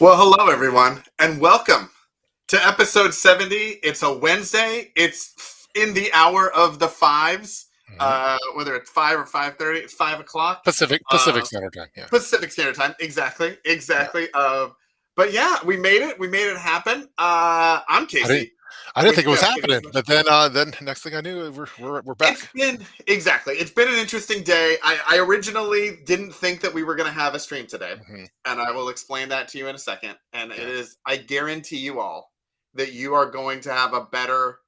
Well, hello everyone, and welcome to episode 70. It's a Wednesday. It's in the hour of the fives. Mhm. Whether it's 5 or 5:30, it's 5 o'clock. Pacific Standard Time. Yeah, Pacific Standard Time. Exactly, yeah. exactly. But yeah, we made it. We made it happen. I'm I didn't, Casey I didn't with think it was Cascadia happening, Dispatch. but then next thing I knew, we're It's back. been exactly. It's been an interesting day. I originally didn't think that we were going to have a stream today, Hmm. and I will explain that to you in a second. And it Yeah, is, I guarantee you all that you are going to have a better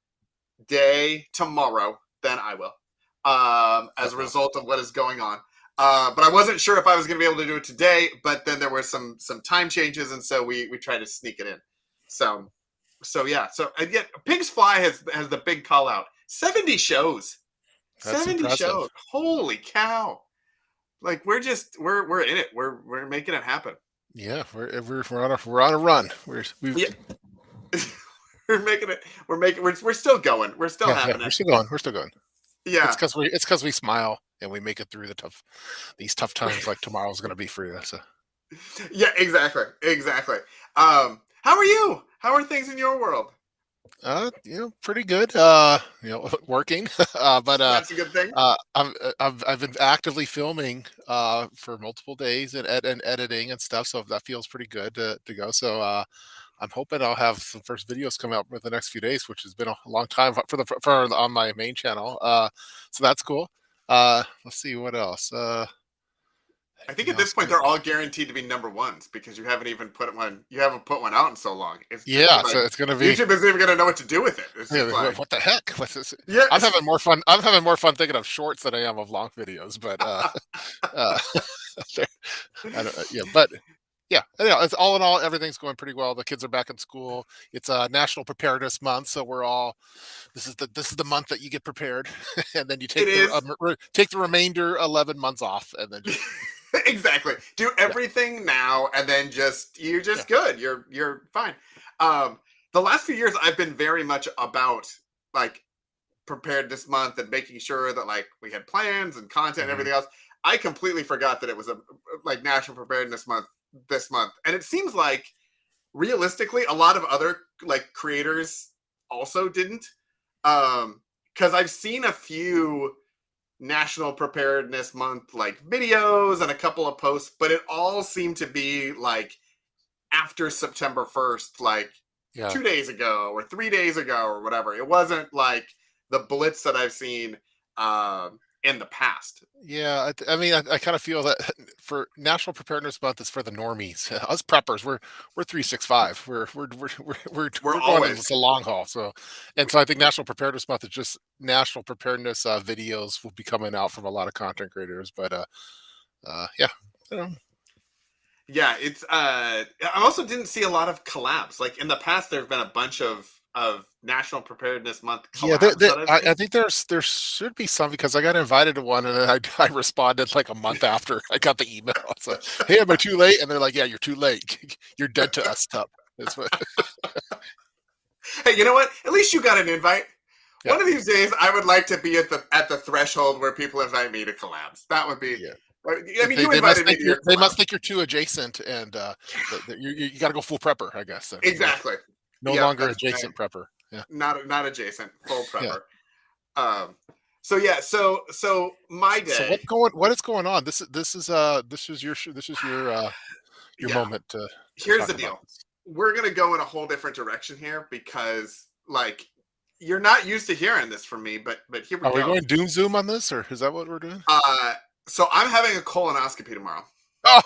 day tomorrow than I will, as a uh-oh. result of what is going on. But I wasn't sure if I was going to be able to do it today. But then there were some time changes, and so we tried to sneak it in. So yeah. So and yet, Pigs Fly has the big call out. 70 shows. That's 70 shows. impressive. Holy cow. Like we're in it. We're making it happen. Yeah, we're on a run. We've Yeah. we're making it. We're still going. We're still yeah, having we're it. still going. We're still going. Yeah. It's because we smile and we make it through these tough times. Like tomorrow's gonna be for you. So Yeah, exactly. Exactly. How are you? How are things in your world? pretty good. Working. But That's a good thing. I've been actively filming for multiple days and editing and stuff, so that feels pretty good to go. So I'm hoping I'll have some first videos come out within the next few days, which has been a long time for on my main channel. So that's cool. Let's see what else. I think Anything at this else point good? they're all guaranteed to be number ones because you haven't put one out in so long. It's Yeah, like so it's gonna be. YouTube isn't even gonna know what to do with it. It's Yeah, just like what the heck? What's this? I'm yes. having more fun. I'm having more fun thinking of shorts than I am of long videos. But uh, I don't, yeah, but yeah, it's all in all, everything's going pretty well. The kids are back in school. It's a National Preparedness Month, so we're all. This is the month that you get prepared, and then you It take is. take the remainder 11 months off, and then just Exactly. Do yeah, everything now and then you're yeah. just good. You're fine. Um the last few years I've been very much about like prepared this month and making sure that like we had plans and content and Hmm. everything else. I completely forgot that it was a like National Preparedness Month this month. And it seems like realistically a lot of other like creators also didn't. Cuz I've seen a few National Preparedness Month like videos and a couple of posts, but it all seemed to be like after September 1st, like Yeah. 2 days ago or 3 days ago or whatever. It wasn't like the blitz that I've seen in the past. Yeah, I mean, I kind of feel that for National Preparedness Month is for the normies. Us preppers, we're 365. We're We're going in always this a long haul. So I think National Preparedness Month is just national preparedness videos will be coming out from a lot of content creators. But yeah, you know. yeah, it's I also didn't see a lot of collabs. Like in the past there've been a bunch of National Preparedness Month Yeah, collabs that I've I seen. think there should be some because I got invited to one and then I responded like a month after I got the email. It's like, hey, am I too late? And they're like, yeah, you're too late. You're dead to us, Tup. That's what. Hey, you know what? At least you got an invite. Yeah, One of these days, I would like to be at the threshold where people invite me to collabs. That would be. yeah. I mean, They you they must invited me think to your they collab. must think you're too adjacent, and you got to go full prepper. I guess that's Exactly. no Yep. longer That's adjacent prepper. Yeah, not adjacent. Full yeah. prepper. So yeah. So my So day. what is going on? This is your Yeah. moment to Here's the talk about deal. this. We're gonna go in a whole different direction here because like you're not used to hearing this from me, but here we Are we go. going doom zoom on this, or is that what we're doing? Uh, so I'm having a colonoscopy tomorrow. Oh,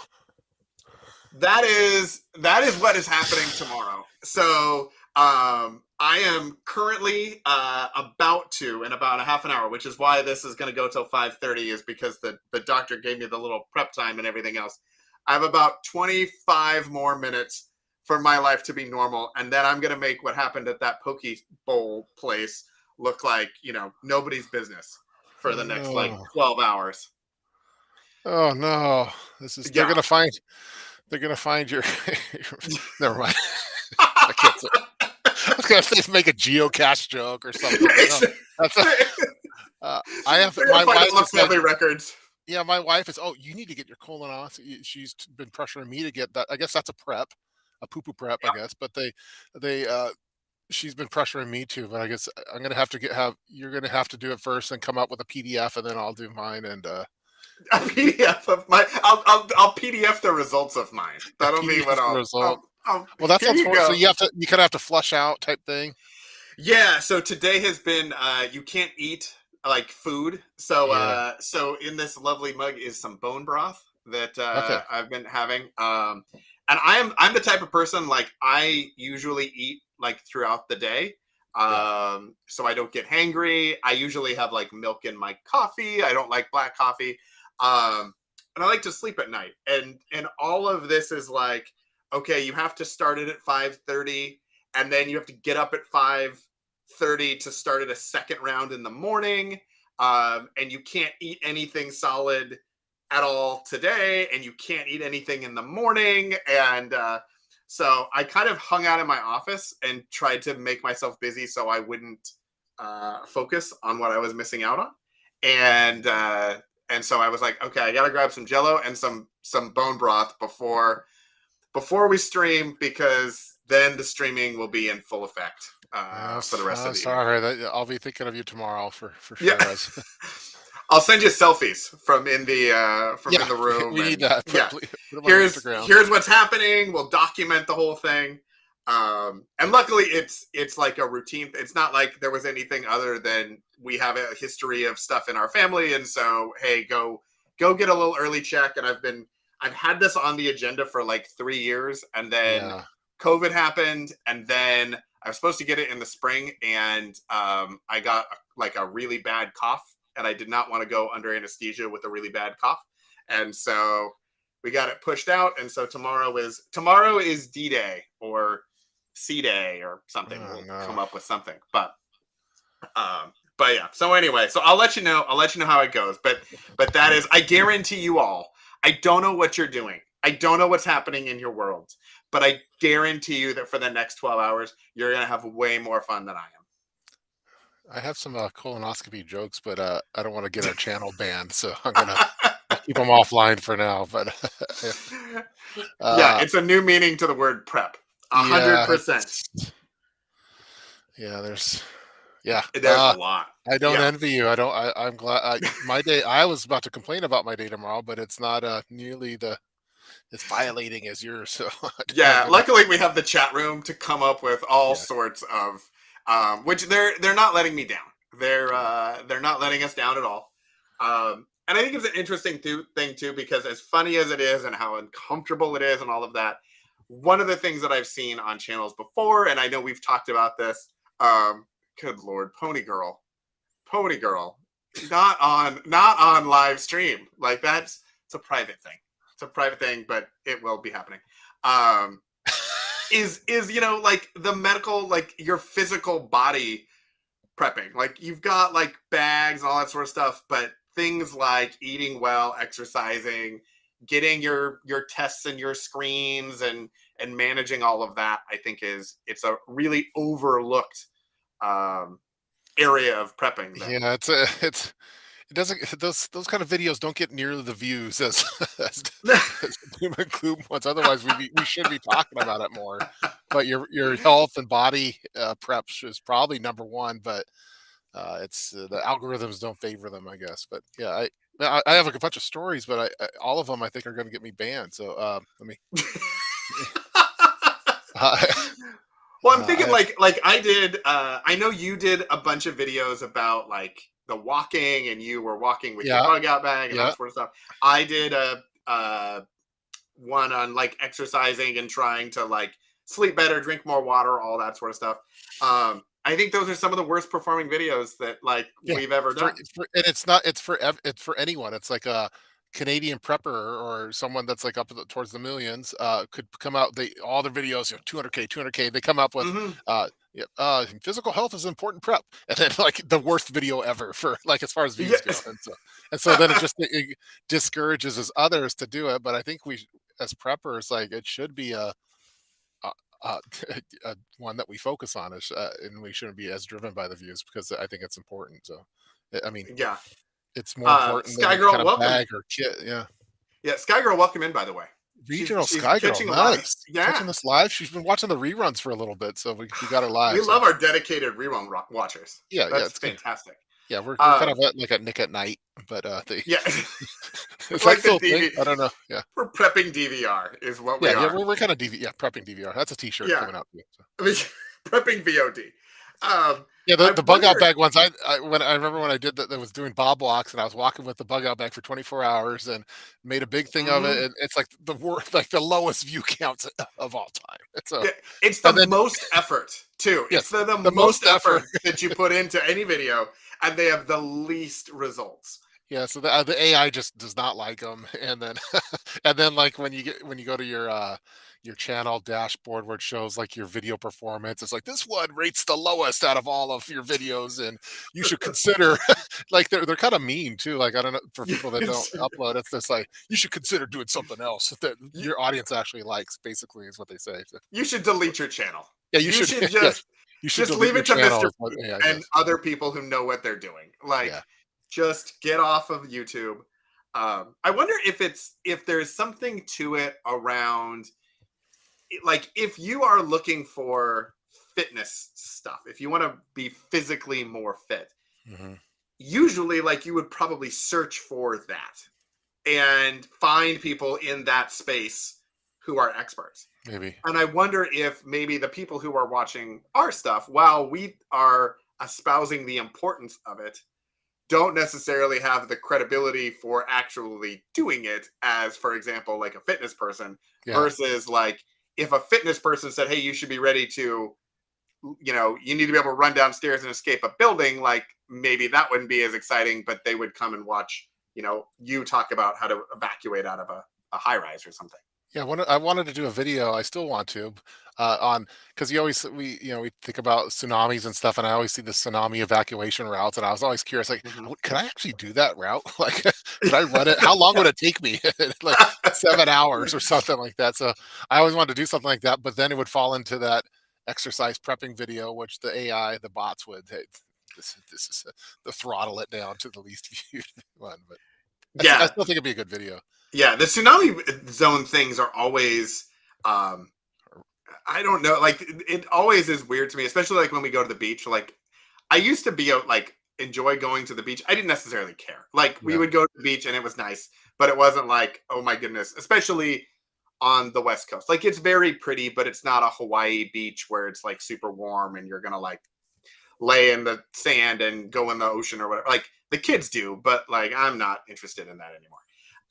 That is what is happening tomorrow. So I am currently about to in about a half an hour, which is why this is going to go till 5:30, is because the doctor gave me the little prep time and everything else. I have about 25 more minutes for my life to be normal, and then I'm going to make what happened at that poke bowl place look like nobody's business for the next like no. 12 hours. Oh no. This is Yeah. they're gonna find your never mind. I can't say I was gonna say make a geocache joke or something, but no. That's I have They're gonna my find wife a lot of is like, family records. yeah, my wife is, oh, you need to get your colonoscopy. She's been pressuring me to get that. I guess that's a prep. a poo poo prep, I Yep. guess. But they she's been pressuring me to, but I guess I'm gonna have to have you're gonna have to do it first and come up with a PDF, and then I'll do mine and A PDF of my. I'll PDF the results of mine. That'll be what PDF the result. I'll. Well, that's Here you unfortunate. So go. you kind of have to flush out type thing. Yeah, so today has been you can't eat like food. So Yeah. so in this lovely mug is some bone broth that Okay. I've been having. And I'm the type of person like I usually eat like throughout the day. Yeah. So I don't get hangry. I usually have like milk in my coffee. I don't like black coffee. And I like to sleep at night. And all of this is like okay, you have to start it at 5:30 and then you have to get up at 5:30 to start at a second round in the morning. And you can't eat anything solid at all today, and you can't eat anything in the morning. And so I kind of hung out in my office and tried to make myself busy so I wouldn't focus on what I was missing out on. And so I was like, okay, I gotta grab some Jello and some bone broth before we stream because then the streaming will be in full effect for the rest of the evening. Sorry, I'll be thinking of you tomorrow for Yeah, sure. As I'll send you selfies from yeah, in the room, we need and that. yeah, Put them on Instagram. here's what's happening. We'll document the whole thing. And luckily, it's like a routine. It's not like there was anything other than we have a history of stuff in our family, and so hey, go get a little early check. And I've had this on the agenda for like 3 years, and then Yeah. COVID happened, and then I was supposed to get it in the spring, and I got like a really bad cough, and I did not want to go under anesthesia with a really bad cough, and so we got it pushed out. And so tomorrow is D-Day or C-Day or something. Oh We'll no. come up with something, but yeah. So anyway, so I'll let you know. I'll let you know how it goes. But that is, I guarantee you all. I don't know what you're doing. I don't know what's happening in your world, but I guarantee you that for the next 12 hours, you're gonna have way more fun than I I have some colonoscopy jokes, but I don't want to get our channel banned, so I'll keep them offline for now. But am. Yeah, uh, it's a new meaning to the word prep. A hundred yeah, percent. yeah, yeah. There's a lot. I don't Yeah. envy you. I don't. I'm glad. My day. I was about to complain about my day tomorrow, but it's not nearly the it's violating as yours. So I'm Yeah, gonna. luckily we have the chat room to come up with all Yeah. sorts of which they're not letting me down. They're not letting us down at all. And I think it's an interesting thing too because as funny as it is and how uncomfortable it is and all of that, one of the things that I've seen on channels before, and I know we've talked about this, good lord, Pony Girl, not on live stream. Like that's it's a private thing. It's a private thing, but it will be happening. Um, is like the medical, like your physical body prepping. Like you've got like bags and all that sort of stuff, but things like eating well, exercising, getting your tests and your screens and managing all of that, I think it's a really overlooked um, area of prepping that Yeah, it's it doesn't those kind of videos don't get nearly the views as as, as doom and gloom ones. Otherwise, we should be talking about it more. But your health and body prep is probably number one. But it's the algorithms don't favor them, I guess. But yeah, I have like a bunch of stories, but all of them I think are going to get me banned. So let me. Uh, Well, I'm I thinking have like I did. I know you did a bunch of videos about like the walking, and you were walking with your yeah bug out bag and all yeah sort of stuff. I did one on like exercising and trying to like sleep better, drink more water, all that sort of stuff. I think those are some of the worst performing videos that like Yeah, we've ever done. and it's not it's for anyone. It's like a Canadian prepper or someone that's like up towards the millions could come out. They all their videos, 200K, 200K. They come up with Hmm. yeah, physical health is an important prep, and then like the worst video ever for like as far as views go, Yes. and so then it discourages us others to do it. But I think we as preppers like it should be a, uh, one that we focus on is, and we shouldn't be as driven by the views because I think it's important. So, I mean, Yeah. it's more important than Sky any Girl, kind of welcome. bag or kit. Yeah. Yeah, Sky Girl, welcome in. By the way. Regional She's Sky Girl, catching a lot of, nice. yeah. Catching this live. She's been watching the reruns for a little bit, so we got her We live. So love our dedicated rerun watchers. yeah, yeah, That's it's good. fantastic. Yeah, we're kind of Um, like at Nick at Night, but they yeah, is that like the still a thing? DV. I don't know. Yeah, We're prepping DVR is what we yeah, yeah. are. We're kind of yeah, prepping DVR. That's a T-shirt Yeah, coming out. Too, so. I mean, prepping VOD. Yeah, I the bug out wonder. bag ones. I remember when I did that. I was doing Bob walks, and I was walking with the bug out bag for 24 hours, and made a big thing of it. Mhm. And it's like the worst, like the lowest view counts of all time. It's a Yeah, it's the and then most effort too. It's yes, the the most most effort. effort that you put into any video, and they have the least results. Yeah, so the AI just does not like them, and then and then like when you go to your channel dashboard where it shows like your video performance, it's like this one rates the lowest out of all of your videos, and you should consider like they're kind of mean too. Like I don't know for people that don't It's- upload, it's just like you should consider doing something else that you, your audience actually likes. Basically, is what they say. So, you should delete your channel. yeah, you You should. should Yeah, just you should just delete leave your it to channel. Mr. Is what P AI and says. other people who know what they're doing. Yeah. Like, just get off of YouTube. I wonder if there's something to it around, like, if you are looking for fitness stuff, if you want to be physically more fit, Hmm. usually, like, you would probably search for that and find people in that space who are experts. Maybe. And I wonder if maybe the people who are watching our stuff, while we are espousing the importance of it, don't necessarily have the credibility for actually doing it as, for example, like a fitness person, Yeah. versus like if a fitness person said, hey, you should be ready to, you need to be able to run downstairs and escape a building, like maybe that wouldn't be as exciting, but they would come and watch, you talk about how to evacuate out of a high rise or something. Yeah, I wanted to do a video. I still want to, on because you always we think about tsunamis and stuff, and I always see the tsunami evacuation routes, and I was always curious, like, Mhm. could I actually do that route? Like, could I run it? How long would it take me? Like 7 hours or something like that. So I always wanted to do something like that, but then it would fall into that exercise prepping video, which the AI, the bots would. Hey, this is the throttle it down to the least viewed one, but I Yeah, still think it'd be a good video. yeah, the tsunami zone things are always, um I don't know, like it always is weird to me, especially like when we go to the beach. Like, I used to be like enjoy going to the beach. I didn't necessarily care. Like, we Yeah, would go to the beach and it was nice, but it wasn't like, oh my goodness, especially on the West Coast. Like, it's very pretty, but it's not a Hawaii beach where it's like super warm and you're gonna like lay in the sand and go in the ocean or whatever. Like, the kids do, but like I'm not interested in that anymore.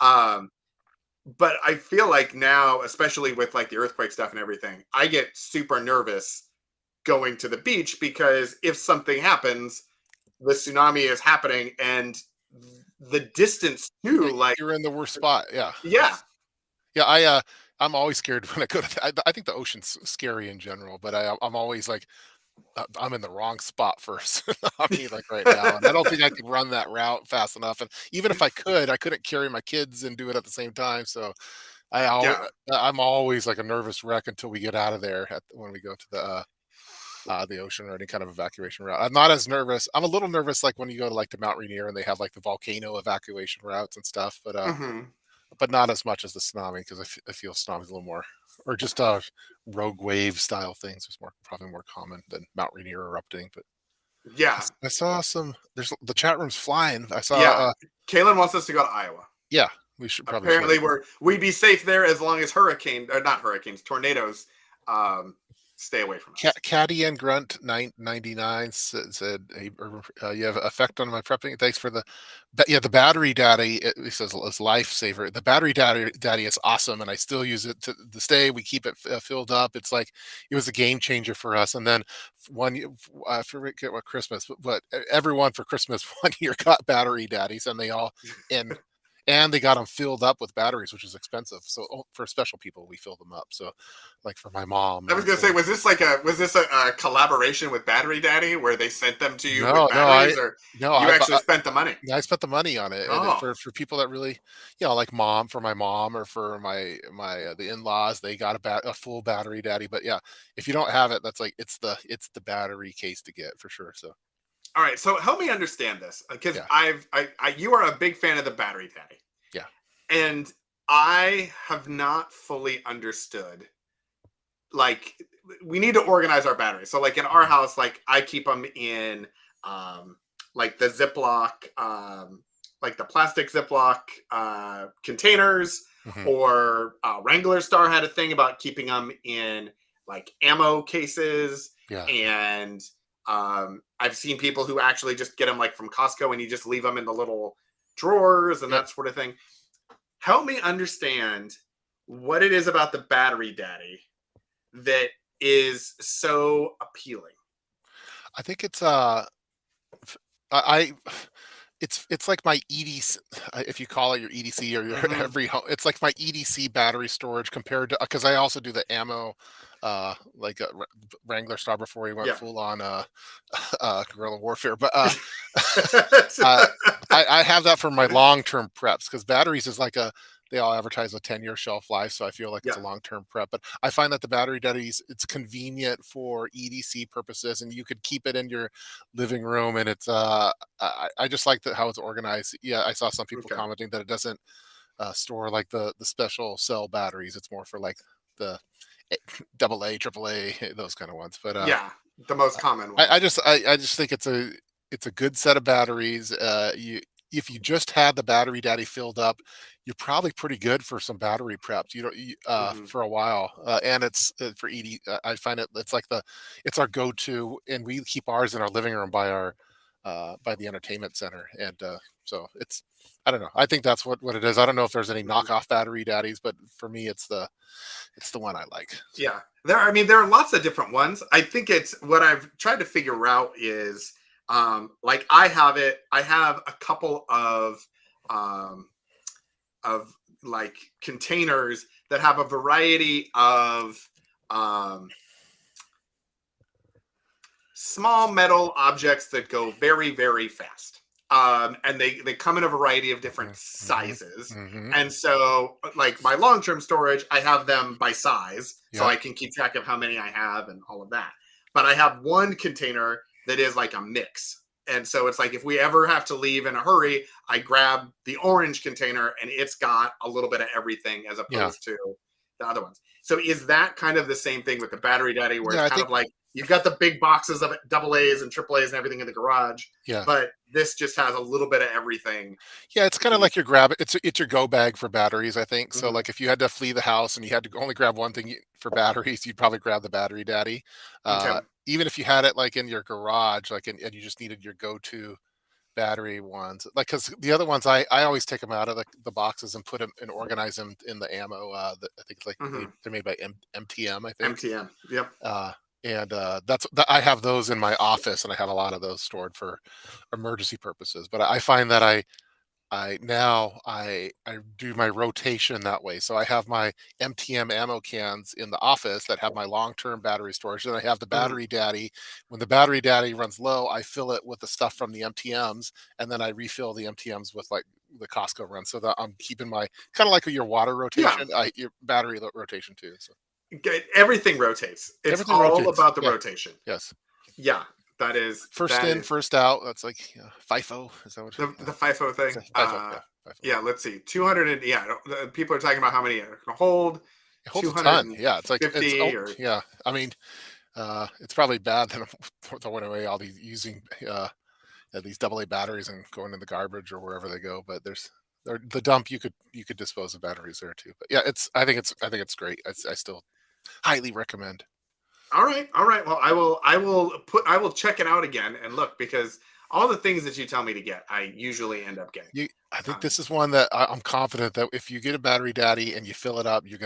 Um, but I feel like now, especially with like the earthquake stuff and everything, I get super nervous going to the beach because if something happens, the tsunami is happening and the distance yeah, too, like, you're in the worst spot. Yeah, yeah, yeah. I'm always scared when I go to. I think the ocean's scary in general, but I'm always like I'm in the wrong spot for a tsunami like right now, and I don't think I could run that route fast enough. And even if I could, I couldn't carry my kids and do it at the same time. So yeah. I'm always like a nervous wreck until we get out of there when we go to the ocean or any kind of evacuation route. I'm not as nervous. I'm a little nervous like when you go to like the Mount Rainier and they have like the volcano evacuation routes and stuff, Hmm. but not as much as the tsunami because I feel tsunami's a little more, or just rogue wave style things is more probably more common than Mount Rainier erupting. But Yeah, I saw some. There's the chat room's flying. I saw. yeah. Kaylin wants us to go to Iowa. Yeah, we should. Apparently, we'd be safe there as long as hurricane, or not hurricanes, tornadoes, um, stay away from us. Caddy and Grunt 999 said, hey, you have effect on my prepping. Thanks for the battery daddy. He says it's lifesaver. The battery daddy is awesome, and I still use it to this day. We keep it filled up. It's like it was a game changer for us. And then I forget what Christmas, but everyone for Christmas 1 year got battery daddies, and they all and and they got them filled up with batteries, which is expensive. So for special people, we fill them up. So like for my mom I was and gonna say, for was this a collaboration with Battery Daddy where they sent them to you with no, no, batteries, or no, you actually spent the money? I spent the money on it, and Oh, for people that really, like for my mom or for my the in-laws, they got a full battery daddy. But yeah, if you don't have it, that's like it's the battery case to get for sure. So all right. So help me understand this, because yeah, you are a big fan of the Battery Daddy, yeah, and I have not fully understood, like, we need to organize our batteries. So like in our house, like I keep them in um like the Ziploc, like the plastic Ziploc containers, Hmm. or Wrangler Star had a thing about keeping them in like ammo cases. Yeah. And I've seen people who actually just get them like from Costco, and you just leave them in the little drawers and Yep. that sort of thing. Help me understand what it is about the battery daddy that is so appealing. I think it's f- I it's like my EDC, if you call it your EDC or your Hmm. it's like my EDC battery storage compared to, because I also do the ammo, like Wrangler Star before he went Yeah. full on guerrilla warfare. But uh, I have that for my long term preps, because batteries is like a, they all advertise a 10-year shelf life, so I feel like it's Yeah. a long term prep. But I find that the battery daddies, it's convenient for EDC purposes, and you could keep it in your living room, and it's I just like how it's organized. Yeah, I saw some people Okay. commenting that it doesn't store like the special cell batteries. It's more for like the double A, triple A, those kind of ones. But Yeah. The most common ones. I just think it's a good set of batteries. You, if you just had the battery daddy filled up, you're probably pretty good for some battery preps. You know, Hmm. for a while, and it's for ED. I find it's like it's our go-to, and we keep ours in our living room by the entertainment center, and so it's, I don't know. I think that's what it is. I don't know if there's any Hmm. knockoff battery daddies, but for me, it's the one I like. So Yeah. I mean, there are lots of different ones. I think it's what I've tried to figure out is, like I have a couple um, of like containers that have a variety of um, small metal objects that go very, very fast. And they come in a variety of different hmm. sizes. Hmm. And so, like my long term storage, I have them by size, so Yep. I can keep track of how many I have and all of that. But I have one container that is like a mix. And so it's like if we ever have to leave in a hurry, I grab the orange container and it's got a little bit of everything as Yeah. opposed to the other ones. So is that kind of the same thing with the battery daddy, where it's Yeah, I kind think, of like you've got the big boxes of double A's and triple A's and everything in the garage, yeah. but this just has a little bit of everything Yeah, it's if kinda you need like your grab it's your go bag for batteries, I think. to. So, Hmm. like, if you had to flee the house and you had to only grab one thing for batteries, you'd probably grab the battery daddy. Okay. Even if you had it, like, in your garage, like, and you just needed your go-to battery ones. Like, because the other ones, I always take them out of the boxes and put them and organize them in the ammo, I think it's like Hmm. they're made by MTM, I think. MTM. Yep. Uh, and I have those in my office, and I have a lot of those stored for emergency purposes. But I find that I do my rotation that way. So I have my MTM ammo cans in the office that have my long-term battery storage. And I have the Hmm. battery daddy. When the battery daddy runs low, I fill it with the stuff from the MTMs, and then I refill the MTMs with like the Costco run, so that I'm keeping my, kind of like your water Yeah. rotation, your battery rotation too. So Everything rotates. It's everything all rotates. about the Yeah. rotation. Yes. Yeah. That is First that in, is first out. That's like, FIFO. Is that what? the FIFO thing. FIFO. Yeah. FIFO. Yeah. Let's see. 200. And yeah. People are talking about how many it can hold. It holds a ton. Yeah. It's like, it's, oh, 250 or yeah. I mean, it's probably bad that I'm throwing away all these, using these double A batteries and going in the garbage or wherever they go. But the dump, you could dispose of batteries there too. But yeah, I think it's great. I still highly recommend. all right, all right. Well, I will check it out again and look, because all the things that you tell me to get, I usually end up getting. I think Um, this is one that I'm confident that if you get a battery daddy and you fill it up, you're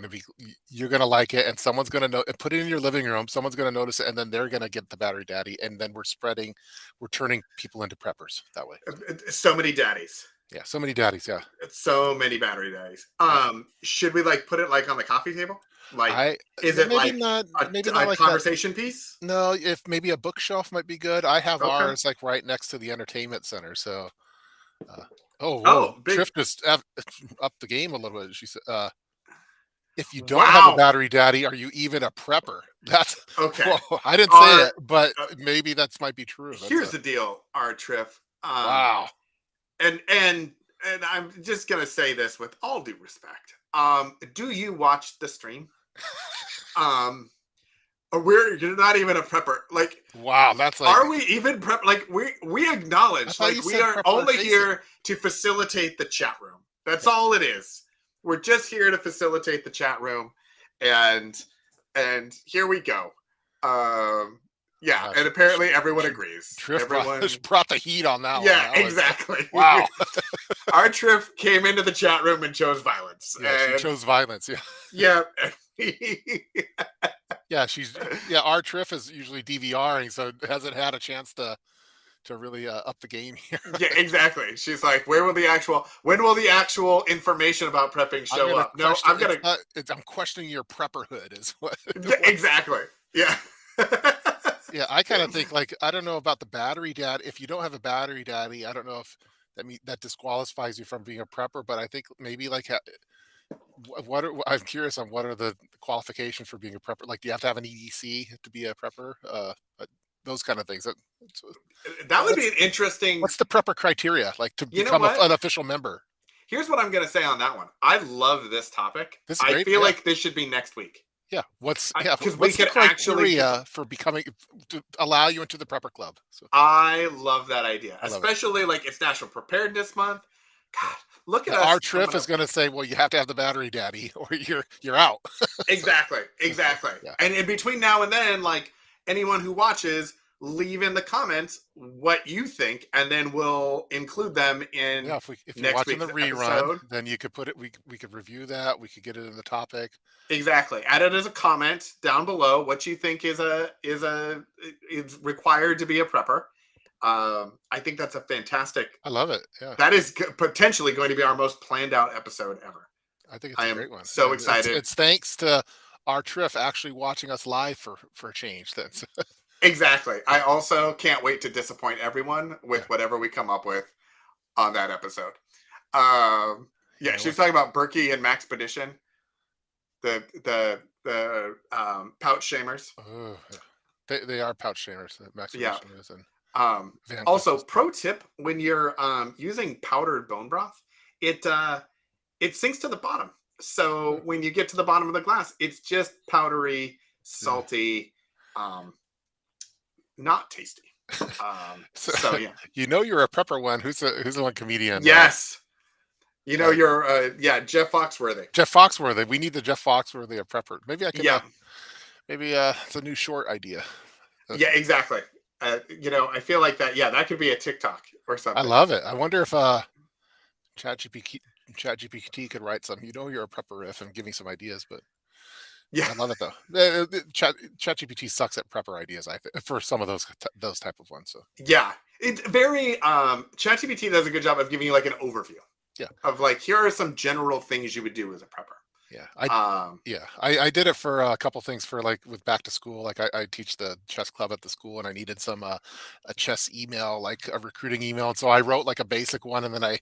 gonna like it, and someone's gonna know. Put it in your living room. Someone's gonna notice it, and then they're gonna get the battery daddy, and then we're turning people into preppers that way. So so many daddies, yeah, so many daddies. Yeah, so many battery daddies. yeah. Should we like put it like on the coffee table? Like, I is it maybe like not maybe not a like that. conversation piece? No, if maybe a bookshelf might be good. I have Okay. ours like right next to the entertainment center. So, uh, oh, whoa, Oh, big. Triff just up the game a little bit. She said, "If you don't have a Wow. battery daddy, are you even a prepper?" That's, Okay. whoa, I didn't say Our it, but uh, maybe that's might be true. That's Here's a, the deal, our Triff. wow. And and I'm just gonna say this with all due respect. Do you watch the stream? You're not even a prepper. Like, Wow, that's like, are we even prep? Like, we I acknowledge, thought like, you we said are prepper only adjacent. here to facilitate the chat room. That's Yeah. all it is. We're just here to facilitate the chat room, and here we go. Yeah, Wow, and apparently everyone agrees. Triff Everyone, brought the heat on that one. yeah, That was exactly. wow. Our Triff came into the chat room and chose violence, Yeah, she and chose violence. Yeah. yeah. Yeah, our Triff is usually DVRing, so it hasn't had a chance to really up the game here. Yeah, exactly. She's like, when will the actual information about prepping I'm show gonna up? No, question. I'm It's gonna, not. I'm questioning your prepperhood. Is what. yeah, What's exactly. Yeah. Yeah, I kind of think like I don't know about the battery dad. If you don't have a battery daddy, I don't know if that disqualifies you from being a prepper. But I think maybe like I'm curious on what are the qualifications for being a prepper. Like, do you have to have an EDC to be a prepper? Those kind of things. That would be What's an interesting, what's the prepper criteria like to you know become what? an official member? Here's what I'm going to say on that one. I love this topic. This is I great. feel Yeah, like this should be next week. yeah. Because we What's the could actually, criteria for becoming to allow you into the prepper club? So I love that idea, I love it. especially like it's National Preparedness Month. Yeah. God, look at Yeah, our us Triff coming is up. going to say, well, you have to have the battery daddy, or you're out. So, Exactly, exactly. yeah, And in between now and then, like anyone who watches, leave in the comments what you think, and then we'll include them in yeah. If you're next watching the week's rerun, episode. then you could put it. We could review that. We could get it in the topic. Exactly. Add it as a comment down below what you think is required to be a prepper. I think that's a fantastic. I love it. Yeah, That is potentially going to be our most planned out episode ever. I think it's I a am great one, so and excited. it's thanks to our Triff actually watching us live for a change. That's Exactly. I yeah, also can't wait to disappoint everyone yeah, with whatever we come up with on that episode. Um, yeah, yeah. she was talking about Berkey and Maxpedition, the pouch shamers. Oh, yeah. They are pouch shamers. Max Yeah. Edition is and Vanquish Also, as well. pro tip: when you're using powdered bone broth, it it sinks to the bottom. So Mm, when you get to the bottom of the glass, it's just powdery, yeah. salty, not tasty. So So yeah, you're a prepper one. Who's the one comedian? yes, you know Uh, you're yeah, Jeff Foxworthy. Jeff Foxworthy. We need the Jeff Foxworthy of prepper. Maybe I can. Yeah, Maybe it's a new short idea. yeah, exactly. I feel like that. Yeah, that could be a TikTok or I something. love it. I wonder if ChatGPT ChatGPT could write some. You're a prepper riff and give me some ideas, but Yeah, I love it though. ChatGPT sucks at prepper ideas. For some of those type of ones. So yeah. It's very ChatGPT does a good job of giving you like an overview yeah, of like here are some general things you would do as a prepper. yeah. Um, I did it for a couple things for like with back to school. Like I teach the chess club at the school, and I needed some a chess email, like a recruiting email. And so I wrote like a basic one, and then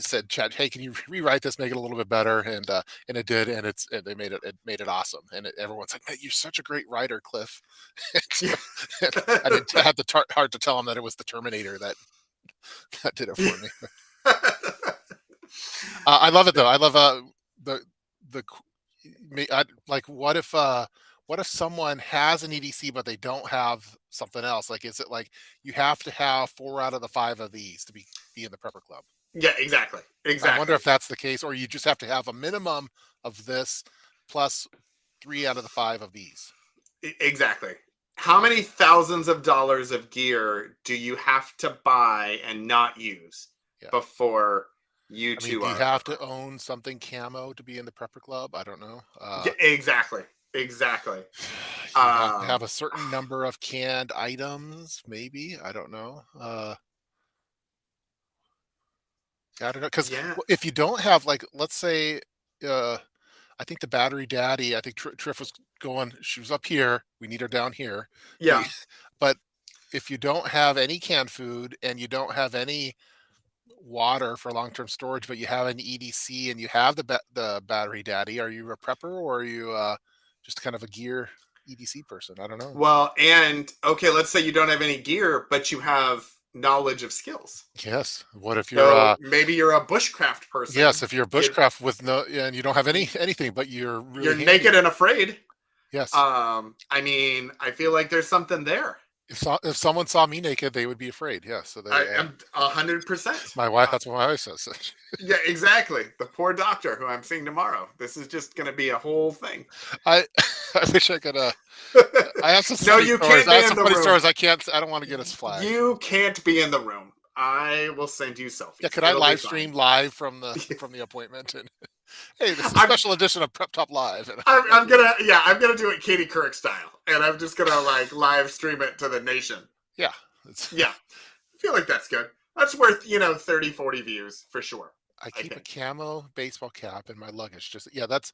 said, Chat, hey, can you rewrite this, make it a little bit better? And it did, and it made it awesome. And everyone's like, man, you're such a great writer, Cliff. And yeah. so- and I didn't have the hard to tell him that it was the Terminator that did it for me. I love it though. I love the like what if someone has an EDC but they don't have something else? Like, is it like you have to have 4 out of the 5 of these to be in the prepper club? Yeah, exactly. I wonder Exactly. if that's the case, or you just have to have a minimum of this plus 3 out of the 5 of these. Exactly. How many thousands of dollars of gear do you have to buy and not use Yeah. before you I mean, two do you are a have prepper? to own something camo to be in the prepper club? I don't know. Yeah, exactly. Exactly. You have to have Um, a certain number of canned items, maybe. I don't know. I don't know because yeah. if you don't have like, let's say, uh, I think the battery daddy. I think Triff was going. She was up here. We need her down here. We, Yeah. but if you don't have any canned food and you don't have any water for long-term storage, but you have an EDC and you have the battery daddy, are you a prepper or are you just kind of a gear EDC person? I don't know. Well, and okay, let's say you don't have any gear, but you have knowledge of skills. Yes. What if you're So maybe you're a bushcraft person. yes, if you're You, bushcraft with no and you don't have anything, but you're you're really naked handy. and afraid. Yes. I mean, I feel like there's something there. If someone saw me naked, they would be afraid. Yes. So I they am 100%. my wife that's what my wife says. Yeah, exactly. The poor doctor who I'm seeing tomorrow. This is just going to be a whole thing. I I wish I could I have some No, funny you stories. can't I be have in some the funny room. stories. I don't want to get us flagged. You can't be in the room. I will send you Yeah, selfies. could I It'll be live fine. stream live from the appointment? And hey, this is a I'm, special edition of Prep Top Live. And I'm gonna do it Katie Couric style, and I'm just gonna like live stream it to the nation. yeah, it's, Yeah, I feel like that's good. That's worth 30, 40 views for sure. I I keep a think. camo baseball cap in my luggage. Just yeah, that's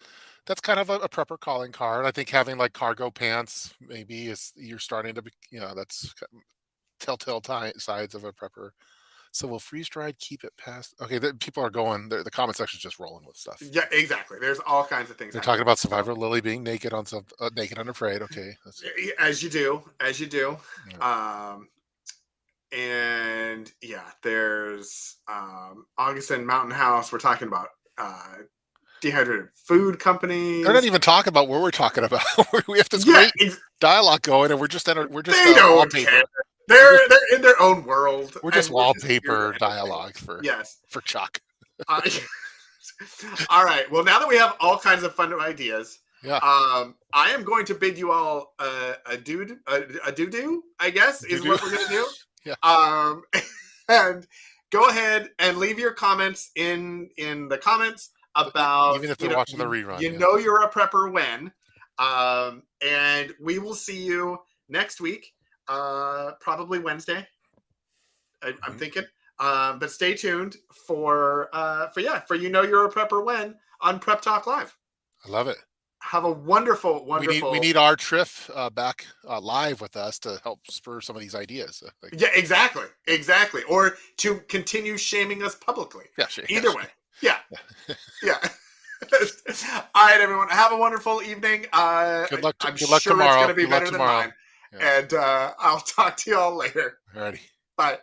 kind of a prepper calling card. I think having like cargo pants maybe is you're starting to be that's telltale sides of a prepper. So will freeze dried keep it past? Okay, people are going. The comment section's just rolling with stuff. Yeah, exactly. There's all kinds of things They're talking happening. about So Survivor Lily being naked on some naked and afraid. Okay, as you do, yeah. um, and yeah, there's Augustin Mountain House. We're talking about dehydrated food They're not companies. even talking about what we're talking about. We have this Yeah, great dialogue going, and we're just they don't care. wallpaper. They're in their own world, We're just and we're just here to wallpaper entertain. dialogue Yes. for Chuck. Uh, all right. Well, now that we have all kinds of fun ideas, Yeah. I am going to bid you all a doo doo. I guess is Doo-doo. what we're gonna do. Yeah. And go ahead and leave your comments in the comments about Even if they're watching the rerun. You yeah. know you're a prepper when, and we will see you next week, probably Wednesday. I'm thinking. But stay tuned for you're a prepper when on Prep Talk Live. I love it. Have a wonderful. We need our Triff back live with us to help spur some of these ideas. Yeah, exactly. Or to continue shaming us publicly. Yeah, sure. Either way. Yeah. Yeah. All right, everyone. Have a wonderful evening. Good luck. I'm Good luck sure tomorrow. it's going to be Good luck better than tomorrow. mine. Yeah. And I'll talk to you all later. Alrighty. Bye.